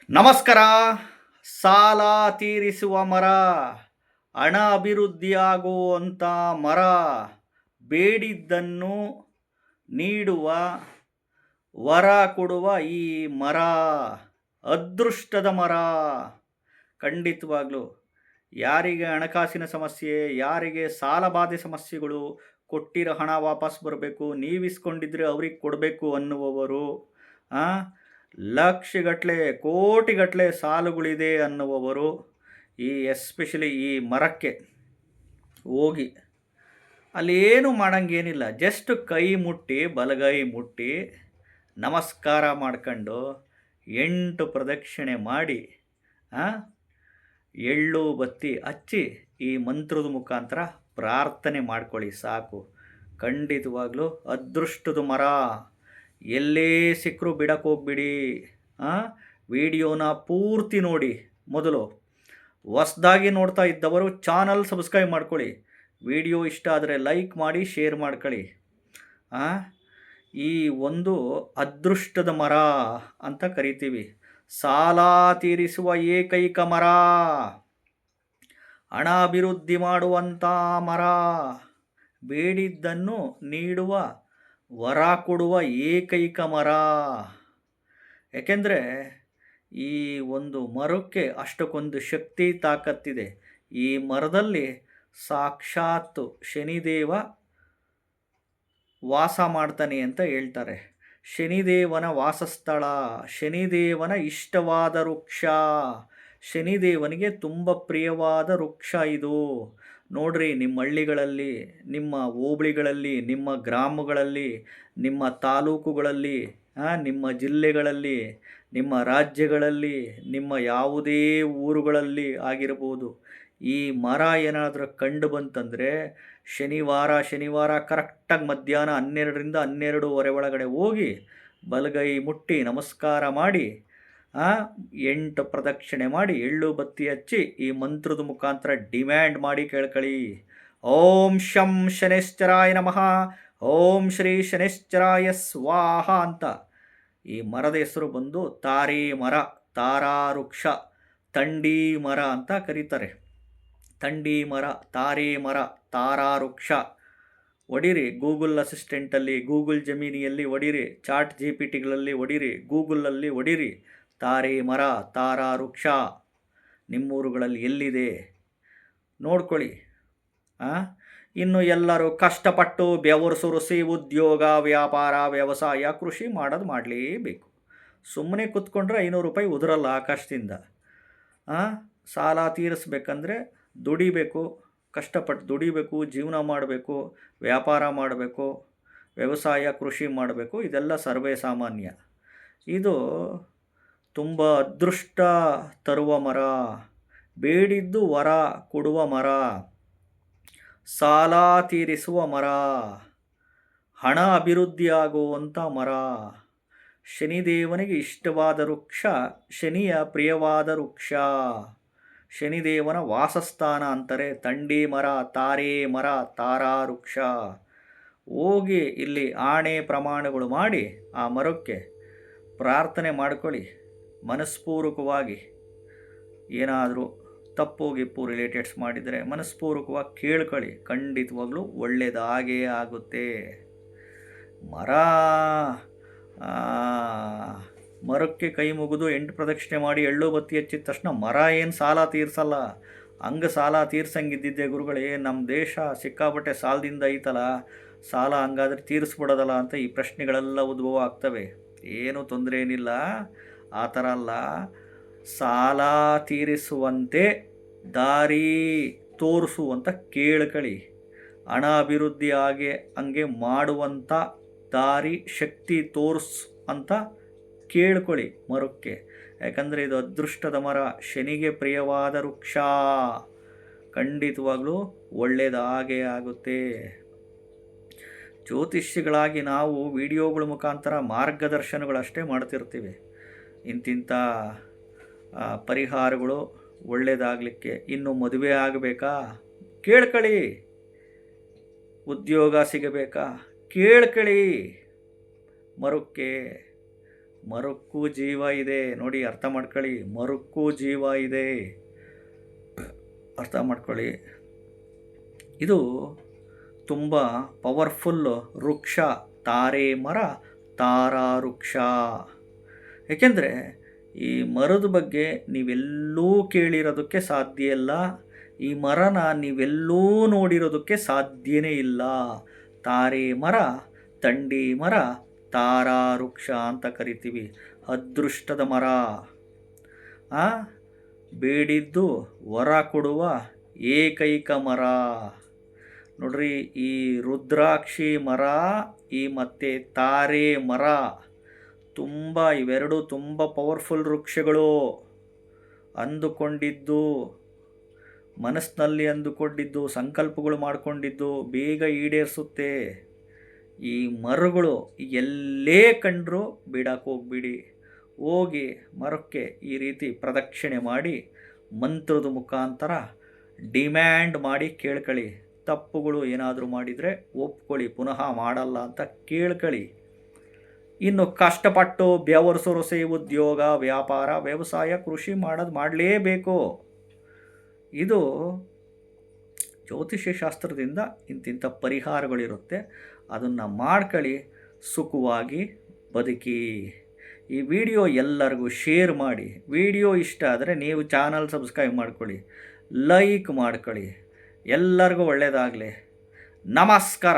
ನಮಸ್ಕಾರ. ಸಾಲ ತೀರಿಸುವ ಮರ, ಹಣ ಅಭಿವೃದ್ಧಿಯಾಗುವಂಥ ಮರ, ಬೇಡಿದ್ದನ್ನು ನೀಡುವ ವರ ಕೊಡುವ ಈ ಮರ ಅದೃಷ್ಟದ ಮರ. ಖಂಡಿತವಾಗ್ಲೂ ಯಾರಿಗೆ ಹಣಕಾಸಿನ ಸಮಸ್ಯೆ, ಯಾರಿಗೆ ಸಾಲ ಬಾಧೆ ಸಮಸ್ಯೆಗಳು, ಕೊಟ್ಟಿರೋ ಹಣ ವಾಪಸ್ ಬರಬೇಕು, ನೀವಿಸ್ಕೊಂಡಿದ್ರೆ ಅವ್ರಿಗೆ ಕೊಡಬೇಕು ಅನ್ನುವವರು, ಲಕ್ಷಗಟ್ಟಲೆ ಕೋಟಿಗಟ್ಟಲೆ ಸಾಲುಗಳಿದೆ ಅನ್ನುವವರು ಎಸ್ಪೆಷಲಿ ಈ ಮರಕ್ಕೆ ಹೋಗಿ ಅಲ್ಲಿ ಏನು ಮಾಡೋಂಗೇನಿಲ್ಲ, ಜಸ್ಟ್ ಕೈ ಮುಟ್ಟಿ, ಬಲಗೈ ಮುಟ್ಟಿ ನಮಸ್ಕಾರ ಮಾಡ್ಕೊಂಡು 8 ಪ್ರದಕ್ಷಿಣೆ ಮಾಡಿ ಎಳ್ಳು ಬತ್ತಿ ಹಚ್ಚಿ ಈ ಮಂತ್ರದ ಮುಖಾಂತರ ಪ್ರಾರ್ಥನೆ ಮಾಡ್ಕೊಳ್ಳಿ, ಸಾಕು. ಖಂಡಿತವಾಗ್ಲೂ ಅದೃಷ್ಟದ ಮರ. ಎಲ್ಲೇ ಸಿಕ್ಕರೂ ಬಿಡಕ್ಕೆ ಹೋಗ್ಬಿಡಿ. ವಿಡಿಯೋನ ಪೂರ್ತಿ ನೋಡಿ. ಮೊದಲು ಹೊಸ್ದಾಗಿ ನೋಡ್ತಾ ಇದ್ದವರು ಚಾನಲ್ ಸಬ್ಸ್ಕ್ರೈಬ್ ಮಾಡ್ಕೊಳ್ಳಿ. ವಿಡಿಯೋ ಇಷ್ಟ ಆದರೆ ಲೈಕ್ ಮಾಡಿ, ಶೇರ್ ಮಾಡ್ಕೊಳ್ಳಿ. ಈ ಒಂದು ಅದೃಷ್ಟದ ಮರ ಅಂತ ಕರಿತೀವಿ. ಸಾಲ ತೀರಿಸುವ ಏಕೈಕ ಮರ, ಹಣ ಅಭಿವೃದ್ಧಿ ಮಾಡುವಂಥ ಮರ, ಬೇಡಿದ್ದನ್ನು ನೀಡುವ ವರ ಕೊಡುವ ಏಕೈಕ ಮರ. ಏಕೆಂದರೆ ಈ ಒಂದು ಮರಕ್ಕೆ ಅಷ್ಟಕ್ಕೊಂದು ಶಕ್ತಿ ತಾಕತ್ತಿದೆ. ಈ ಮರದಲ್ಲಿ ಸಾಕ್ಷಾತ್ ಶನಿದೇವ ವಾಸ ಮಾಡ್ತಾನೆ ಅಂತ ಹೇಳ್ತಾರೆ. ಶನಿದೇವನ ವಾಸಸ್ಥಳ, ಶನಿದೇವನ ಇಷ್ಟವಾದ ವೃಕ್ಷ, ಶನಿದೇವನಿಗೆ ತುಂಬ ಪ್ರಿಯವಾದ ವೃಕ್ಷ ಇದು. ನೋಡ್ರಿ, ನಿಮ್ಮ ಹಳ್ಳಿಗಳಲ್ಲಿ, ನಿಮ್ಮ ಹೋಬಳಿಗಳಲ್ಲಿ, ನಿಮ್ಮ ಗ್ರಾಮಗಳಲ್ಲಿ, ನಿಮ್ಮ ತಾಲೂಕುಗಳಲ್ಲಿ, ನಿಮ್ಮ ಜಿಲ್ಲೆಗಳಲ್ಲಿ, ನಿಮ್ಮ ರಾಜ್ಯಗಳಲ್ಲಿ, ನಿಮ್ಮ ಯಾವುದೇ ಊರುಗಳಲ್ಲಿ ಆಗಿರ್ಬೋದು, ಈ ಮರ ಏನಾದರೂ ಕಂಡು ಬಂತಂದರೆ ಶನಿವಾರ ಕರೆಕ್ಟಾಗಿ ಮಧ್ಯಾಹ್ನ 12ರಿಂದ 12:30 ಒಳಗಡೆ ಹೋಗಿ ಬಲಗೈ ಮುಟ್ಟಿ ನಮಸ್ಕಾರ ಮಾಡಿ 8 ಪ್ರದಕ್ಷಿಣೆ ಮಾಡಿ ಎಳ್ಳು ಬತ್ತಿ ಹಚ್ಚಿ ಈ ಮಂತ್ರದ ಮುಖಾಂತರ ಡಿಮ್ಯಾಂಡ್ ಮಾಡಿ ಕೇಳ್ಕೊಳ್ಳಿ. ಓಂ ಶಂ ಶನೇಶ್ಚರಾಯ ನಮಃ, ಓಂ ಶ್ರೀ ಶನೇಶ್ಚರಾಯ ಸ್ವಾಹ ಅಂತ. ಈ ಮರದ ಹೆಸರು ಬಂದು ತಾರೇ ಮರ, ತಾರಾವೃಕ್ಷ, ತಂಡಿ ಮರ ಅಂತ ಕರೀತಾರೆ. ತಂಡಿ ಮರ, ತಾರೆ ಮರ, ತಾರಾವೃಕ್ಷ. ಹೊಡೀರಿ ಗೂಗಲ್ ಅಸಿಸ್ಟೆಂಟಲ್ಲಿ, ಗೂಗಲ್ ಜಮೀನಿಯಲ್ಲಿ ಹೊಡೀರಿ, ಚಾಟ್ GPT ಹೊಡೀರಿ, ಗೂಗಲಲ್ಲಿ ಹೊಡೀರಿ, ತಾರೆ ಮರ, ತಾರಾವೃಕ್ಷ. ನಿಮ್ಮೂರುಗಳಲ್ಲಿ ಎಲ್ಲಿದೆ ನೋಡ್ಕೊಳ್ಳಿ. ಇನ್ನು ಎಲ್ಲರೂ ಕಷ್ಟಪಟ್ಟು ಬೆವರು ಸುರಿಸಿ ಉದ್ಯೋಗ, ವ್ಯಾಪಾರ, ವ್ಯವಸಾಯ, ಕೃಷಿ ಮಾಡೋದು ಮಾಡಲೇಬೇಕು. ಸುಮ್ಮನೆ ಕೂತ್ಕೊಂಡ್ರೆ 500 ರೂಪಾಯಿ ಉದುರಲ್ಲ ಆಕಾಶದಿಂದ. ಸಾಲ ತೀರಿಸ್ಬೇಕಂದ್ರೆ ದುಡಿಬೇಕು, ಕಷ್ಟಪಟ್ಟು ದುಡಿಬೇಕು, ಜೀವನ ಮಾಡಬೇಕು, ವ್ಯಾಪಾರ ಮಾಡಬೇಕು, ವ್ಯವಸಾಯ ಕೃಷಿ ಮಾಡಬೇಕು. ಇದೆಲ್ಲ ಸರ್ವೇ ಸಾಮಾನ್ಯ. ಇದು ತುಂಬ ಅದೃಷ್ಟ ತರುವ ಮರ, ಬೇಡಿದ್ದು ವರ ಕೊಡುವ ಮರ, ಸಾಲ ತೀರಿಸುವ ಮರ, ಹಣ ಅಭಿವೃದ್ಧಿಯಾಗುವಂಥ ಮರ, ಶನಿದೇವನಿಗೆ ಇಷ್ಟವಾದ ವೃಕ್ಷ, ಶನಿಯ ಪ್ರಿಯವಾದ ವೃಕ್ಷ, ಶನಿದೇವನ ವಾಸಸ್ಥಾನ ಅಂತಾರೆ. ತಂಡಿ ಮರ, ತಾರೆ ಮರ, ತಾರಾವೃಕ್ಷ. ಹೋಗಿ ಇಲ್ಲಿ ಆಣೆ ಪ್ರಮಾಣಗಳು ಮಾಡಿ ಆ ಮರಕ್ಕೆ ಪ್ರಾರ್ಥನೆ ಮಾಡ್ಕೊಳ್ಳಿ. ಮನಸ್ಪೂರ್ವಕವಾಗಿ ಏನಾದರೂ ತಪ್ಪು ಗಿಪ್ಪು ರಿಲೇಟೆಡ್ಸ್ ಮಾಡಿದರೆ ಮನಸ್ಪೂರ್ವಕವಾಗಿ ಕೇಳ್ಕೊಳ್ಳಿ. ಖಂಡಿತವಾಗ್ಲೂ ಒಳ್ಳೆಯದಾಗೇ ಆಗುತ್ತೆ. ಮರಕ್ಕೆ ಕೈ ಮುಗಿದು 8 ಪ್ರದಕ್ಷಿಣೆ ಮಾಡಿ ಎಳ್ಳು ಬತ್ತಿ ಹಚ್ಚಿದ ತಕ್ಷಣ ಮರ ಏನು ಸಾಲ ತೀರ್ಸಲ್ಲ. ಹಂಗೆ ಸಾಲ ತೀರ್ಸಂಗಿದ್ದಿದ್ದೆ ಗುರುಗಳೇ, ನಮ್ಮ ದೇಶ ಸಿಕ್ಕಾಪಟ್ಟೆ ಸಾಲದಿಂದ ಐತಲ್ಲ, ಸಾಲ ಹಂಗಾದ್ರೆ ತೀರಿಸ್ಬಿಡೋದಲ್ಲ ಅಂತ ಈ ಪ್ರಶ್ನೆಗಳೆಲ್ಲ ಉದ್ಭವ ಆಗ್ತವೆ. ಏನೂ ತೊಂದರೆ ಏನಿಲ್ಲ, ಆ ಥರ ಅಲ್ಲ. ಸಾಲ ತೀರಿಸುವಂತೆ ದಾರಿ ತೋರಿಸುವಂತ ಕೇಳ್ಕೊಳ್ಳಿ. ಹಣ ಅಭಿವೃದ್ಧಿ ಹಂಗೆ ಮಾಡುವಂಥ ದಾರಿ ಶಕ್ತಿ ಅಂತ ಕೇಳ್ಕೊಳ್ಳಿ ಮರಕ್ಕೆ. ಯಾಕಂದರೆ ಇದು ಅದೃಷ್ಟದ ಮರ, ಶನಿಗೆ ಪ್ರಿಯವಾದ ವೃಕ್ಷ. ಖಂಡಿತವಾಗ್ಲೂ ಒಳ್ಳೆಯದಾಗೇ ಆಗುತ್ತೆ. ಜ್ಯೋತಿಷ್ಯಗಳಾಗಿ ನಾವು ವಿಡಿಯೋಗಳ ಮುಖಾಂತರ ಮಾರ್ಗದರ್ಶನಗಳಷ್ಟೇ ಮಾಡ್ತಿರ್ತೀವಿ. ಇಂತಿಂಥ ಪರಿಹಾರಗಳು ಒಳ್ಳೆಯದಾಗಲಿಕ್ಕೆ. ಇನ್ನು ಮದುವೆ ಆಗಬೇಕಾ ಕೇಳ್ಕೊಳ್ಳಿ, ಉದ್ಯೋಗ ಸಿಗಬೇಕಾ ಕೇಳ್ಕೊಳ್ಳಿ, ಮರಕ್ಕೆ ಮರಕ್ಕೂ ಜೀವ ಇದೆ. ನೋಡಿ, ಅರ್ಥ ಮಾಡ್ಕೊಳ್ಳಿ, ಮರಕ್ಕೂ ಜೀವ ಇದೆ, ಅರ್ಥ ಮಾಡ್ಕೊಳ್ಳಿ. ಇದು ತುಂಬ ಪವರ್ಫುಲ್ ವೃಕ್ಷ, ತಾರೆ ಮರ, ತಾರಾ ವೃಕ್ಷ. ಏಕೆಂದರೆ ಈ ಮರದ ಬಗ್ಗೆ ನೀವೆಲ್ಲೂ ಕೇಳಿರೋದಕ್ಕೆ ಸಾಧ್ಯ ಇಲ್ಲ, ಈ ಮರನ ನೀವೆಲ್ಲೂ ನೋಡಿರೋದಕ್ಕೆ ಸಾಧ್ಯನೇ ಇಲ್ಲ. ತಾರೆ ಮರ, ತಂಡಿ ಮರ, ತಾರಾ ವೃಕ್ಷ ಅಂತ ಕರಿತೀವಿ. ಅದೃಷ್ಟದ ಮರ, ಬೇಡಿದ್ದು ವರ ಕೊಡುವ ಏಕೈಕ ಮರ. ನೋಡ್ರಿ, ಈ ರುದ್ರಾಕ್ಷಿ ಮರ ಮತ್ತು ತಾರೆ ಮರ ಇವೆರಡು ತುಂಬ ಪವರ್ಫುಲ್ ವೃಕ್ಷಗಳು. ಅಂದುಕೊಂಡಿದ್ದು, ಮನಸ್ಸಿನಲ್ಲಿ ಅಂದುಕೊಂಡಿದ್ದು, ಸಂಕಲ್ಪಗಳು ಮಾಡಿಕೊಂಡಿದ್ದು ಬೇಗ ಈಡೇರಿಸುತ್ತೆ. ಈ ಮರಗಳು ಎಲ್ಲೇ ಕಂಡ್ರೂ ಬಿಡಕ್ಕೆ ಹೋಗ್ಬಿಡಿ, ಹೋಗಿ ಮರಕ್ಕೆ ಈ ರೀತಿ ಪ್ರದಕ್ಷಿಣೆ ಮಾಡಿ ಮಂತ್ರದ ಮುಖಾಂತರ ಡಿಮ್ಯಾಂಡ್ ಮಾಡಿ ಕೇಳ್ಕೊಳ್ಳಿ. ತಪ್ಪುಗಳು ಏನಾದರೂ ಮಾಡಿದರೆ ಒಪ್ಕೊಳ್ಳಿ, ಪುನಃ ಮಾಡಲ್ಲ ಅಂತ ಕೇಳ್ಕೊಳ್ಳಿ. ಇನ್ನು ಕಷ್ಟಪಟ್ಟು ಬೆವರಿಸಿ ಉದ್ಯೋಗ, ವ್ಯಾಪಾರ, ವ್ಯವಸಾಯ, ಕೃಷಿ ಮಾಡಲೇಬೇಕು. ಇದು ಜ್ಯೋತಿಷ್ಯ ಶಾಸ್ತ್ರದಿಂದ ಇಂತಿಂಥ ಪರಿಹಾರಗಳಿರುತ್ತೆ, ಅದನ್ನು ಮಾಡ್ಕೊಳ್ಳಿ, ಸುಖವಾಗಿ ಬದುಕಿ. ಈ ವಿಡಿಯೋ ಎಲ್ಲರಿಗೂ ಶೇರ್ ಮಾಡಿ. ವಿಡಿಯೋ ಇಷ್ಟ ಆದರೆ ನೀವು ಚಾನಲ್ ಸಬ್ಸ್ಕ್ರೈಬ್ ಮಾಡ್ಕೊಳ್ಳಿ, ಲೈಕ್ ಮಾಡ್ಕೊಳ್ಳಿ. ಎಲ್ಲರಿಗೂ ಒಳ್ಳೆಯದಾಗಲಿ. ನಮಸ್ಕಾರ.